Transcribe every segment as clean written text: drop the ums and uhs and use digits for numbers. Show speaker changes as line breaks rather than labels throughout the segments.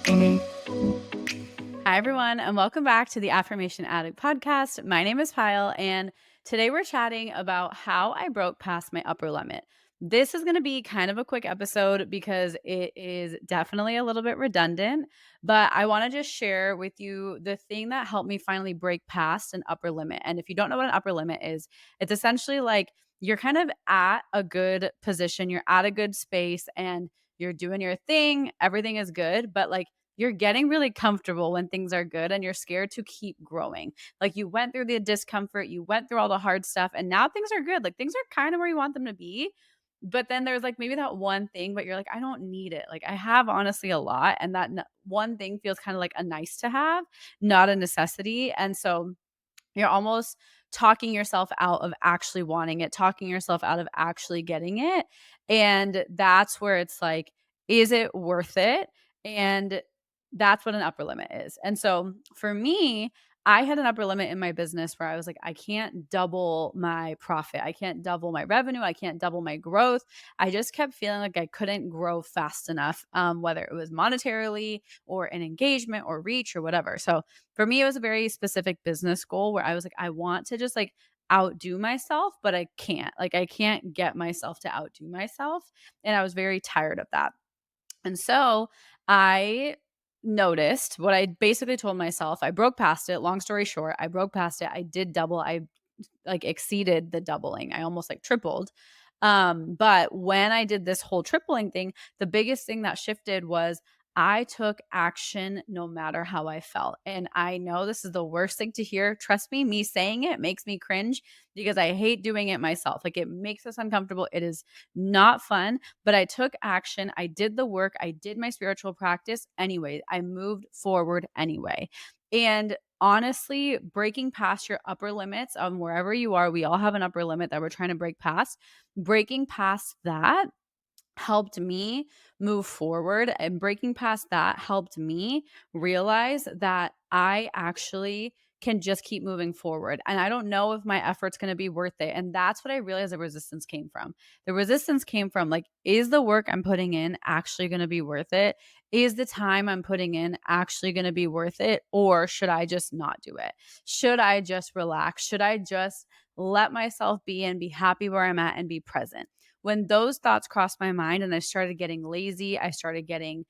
Hi, everyone, and welcome back to the Affirmation Addict podcast. My name is Pyle, and today we're chatting about how I broke past my upper limit. This is going to be kind of a quick episode because it is definitely a little bit redundant, but I want to just share with you the thing that helped me finally break past an upper limit. And if you don't know what an upper limit is, it's essentially like you're kind of at a good position, you're at a good space, and you're doing your thing, everything is good, but like you're getting really comfortable when things are good and you're scared to keep growing. Like you went through the discomfort, you went through all the hard stuff, and now things are good. Like things are kind of where you want them to be. But then there's like maybe that one thing, but you're like, I don't need it. Like I have honestly a lot. And that one thing feels kind of like a nice to have, not a necessity. And so you're almost talking yourself out of actually wanting it, talking yourself out of actually getting it. And that's where it's like, is it worth it? And that's what an upper limit is. And so for me, I had an upper limit in my business where I was like, I can't double my profit. I can't double my revenue. I can't double my growth. I just kept feeling like I couldn't grow fast enough, whether it was monetarily or an engagement or reach or whatever. So for me, it was a very specific business goal where I was like, I want to just like outdo myself, but I can't. Like, I can't get myself to outdo myself. And I was very tired of that. And so I noticed what I basically told myself. I broke past it. Long story short, I broke past it. I did double. I like exceeded the doubling. I almost like tripled. But when I did this whole tripling thing, the biggest thing that shifted was I took action no matter how I felt. And I know this is the worst thing to hear. Trust me saying it makes me cringe because I hate doing it myself. Like it makes us uncomfortable. It is not fun, but I took action. I did the work. I did my spiritual practice anyway. I moved forward anyway. And honestly, breaking past your upper limits on wherever you are, we all have an upper limit that we're trying to break past. Breaking past that helped me move forward, and breaking past that helped me realize that I actually can just keep moving forward, and I don't know if my effort's going to be worth it. And that's what I realized the resistance came from. The resistance came from like, is the work I'm putting in actually going to be worth it? Is the time I'm putting in actually going to be worth it, or should I just not do it? Should I just relax? Should I just let myself be and be happy where I'm at and be present? When those thoughts crossed my mind and I started getting lazy, I started getting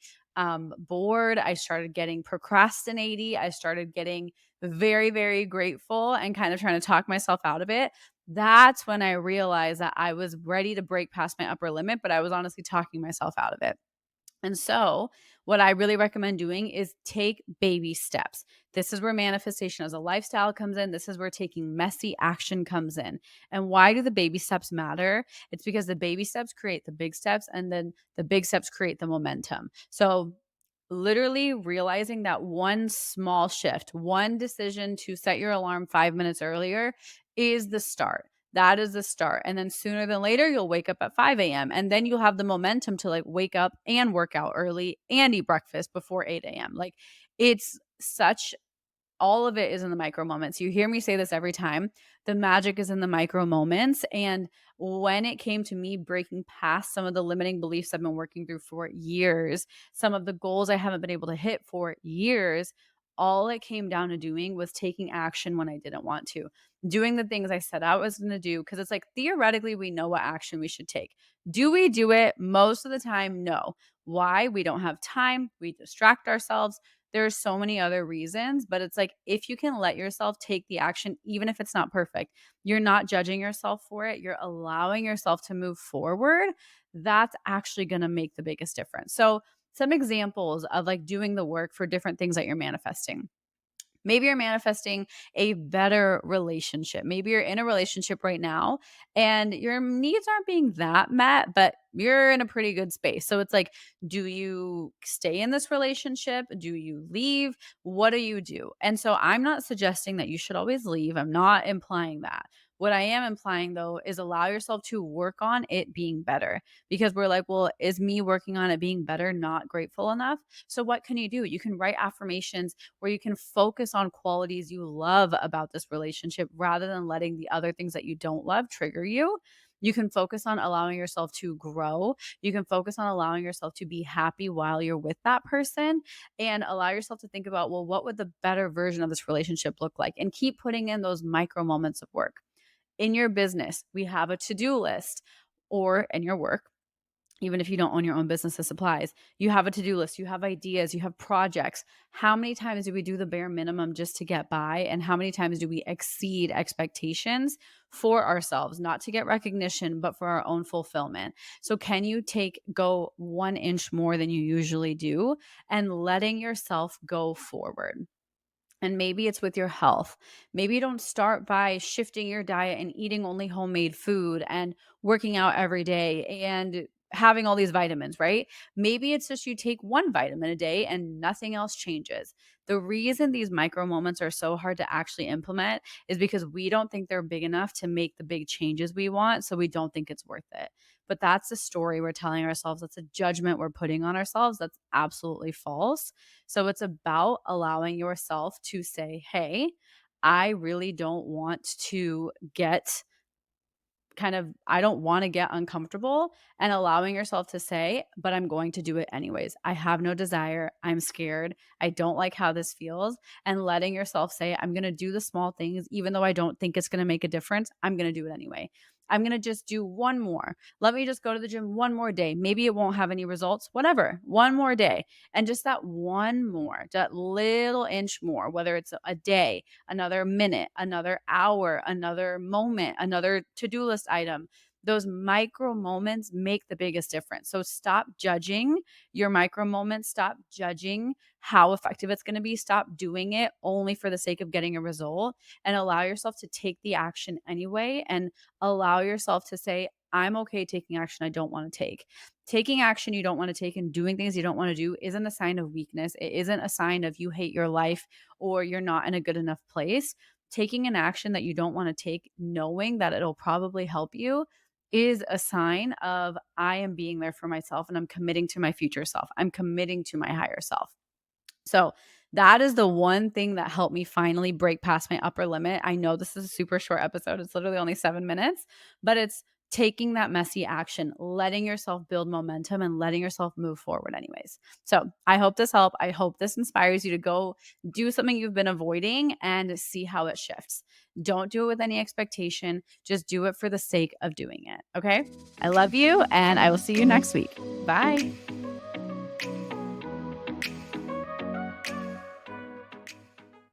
bored, I started getting procrastinating, I started getting very, very grateful and kind of trying to talk myself out of it. That's when I realized that I was ready to break past my upper limit, but I was honestly talking myself out of it. And so, what I really recommend doing is take baby steps. This is where manifestation as a lifestyle comes in. This is where taking messy action comes in. And why do the baby steps matter? It's because the baby steps create the big steps, and then the big steps create the momentum. So, literally realizing that one small shift, one decision to set your alarm 5 minutes earlier is the start. That is the start. And then sooner than later, you'll wake up at 5 a.m. And then you'll have the momentum to like wake up and work out early and eat breakfast before 8 a.m. Like it's such all of it is in the micro moments. You hear me say this every time. The magic is in the micro moments. And when it came to me breaking past some of the limiting beliefs I've been working through for years, some of the goals I haven't been able to hit for years, all it came down to doing was taking action when I didn't want to, doing the things I said I was going to do. Cause it's like theoretically, we know what action we should take. Do we do it? Most of the time, no. Why? We don't have time. We distract ourselves. There's so many other reasons, but it's like if you can let yourself take the action, even if it's not perfect, you're not judging yourself for it, you're allowing yourself to move forward, that's actually going to make the biggest difference. So, some examples of like doing the work for different things that you're manifesting. Maybe you're manifesting a better relationship. Maybe you're in a relationship right now and your needs aren't being that met, but you're in a pretty good space. So it's like, do you stay in this relationship? Do you leave? What do you do? And so I'm not suggesting that you should always leave. I'm not implying that. What I am implying though is allow yourself to work on it being better because we're like, well, is me working on it being better not grateful enough? So what can you do? You can write affirmations where you can focus on qualities you love about this relationship rather than letting the other things that you don't love trigger you. You can focus on allowing yourself to grow. You can focus on allowing yourself to be happy while you're with that person, and allow yourself to think about, well, what would the better version of this relationship look like? And keep putting in those micro moments of work. In your business, we have a to-do list, or in your work, even if you don't own your own business of supplies, you have a to-do list, you have ideas, you have projects. How many times do we do the bare minimum just to get by? And how many times do we exceed expectations for ourselves, not to get recognition, but for our own fulfillment? So can you go 1 inch more than you usually do, and letting yourself go forward? And maybe it's with your health. Maybe you don't start by shifting your diet and eating only homemade food and working out every day and having all these vitamins, right? Maybe it's just you take one vitamin a day and nothing else changes. The reason these micro moments are so hard to actually implement is because we don't think they're big enough to make the big changes we want. So we don't think it's worth it. But that's the story we're telling ourselves. That's a judgment we're putting on ourselves. That's absolutely false. So it's about allowing yourself to say, hey, I really don't want to get I don't want to get uncomfortable, and allowing yourself to say, but I'm going to do it anyways. I have no desire. I'm scared. I don't like how this feels. And letting yourself say, I'm going to do the small things, even though I don't think it's going to make a difference. I'm going to do it anyway. I'm going to just do one more. Let me just go to the gym one more day. Maybe it won't have any results, whatever, one more day. And just that one more, that little inch more, whether it's a day, another minute, another hour, another moment, another to-do list item. Those micro moments make the biggest difference. So stop judging your micro moments. Stop judging how effective it's going to be. Stop doing it only for the sake of getting a result, and allow yourself to take the action anyway, and allow yourself to say, I'm okay taking action I don't want to take. Taking action you don't want to take and doing things you don't want to do isn't a sign of weakness. It isn't a sign of you hate your life or you're not in a good enough place. Taking an action that you don't want to take, knowing that it'll probably help you, is a sign of I am being there for myself and I'm committing to my future self. I'm committing to my higher self. So that is the one thing that helped me finally break past my upper limit. I know this is a super short episode. It's literally only 7 minutes, but it's taking that messy action, letting yourself build momentum and letting yourself move forward anyways. So I hope this helped. I hope this inspires you to go do something you've been avoiding and see how it shifts. Don't do it with any expectation. Just do it for the sake of doing it. Okay. I love you and I will see you next week. Bye.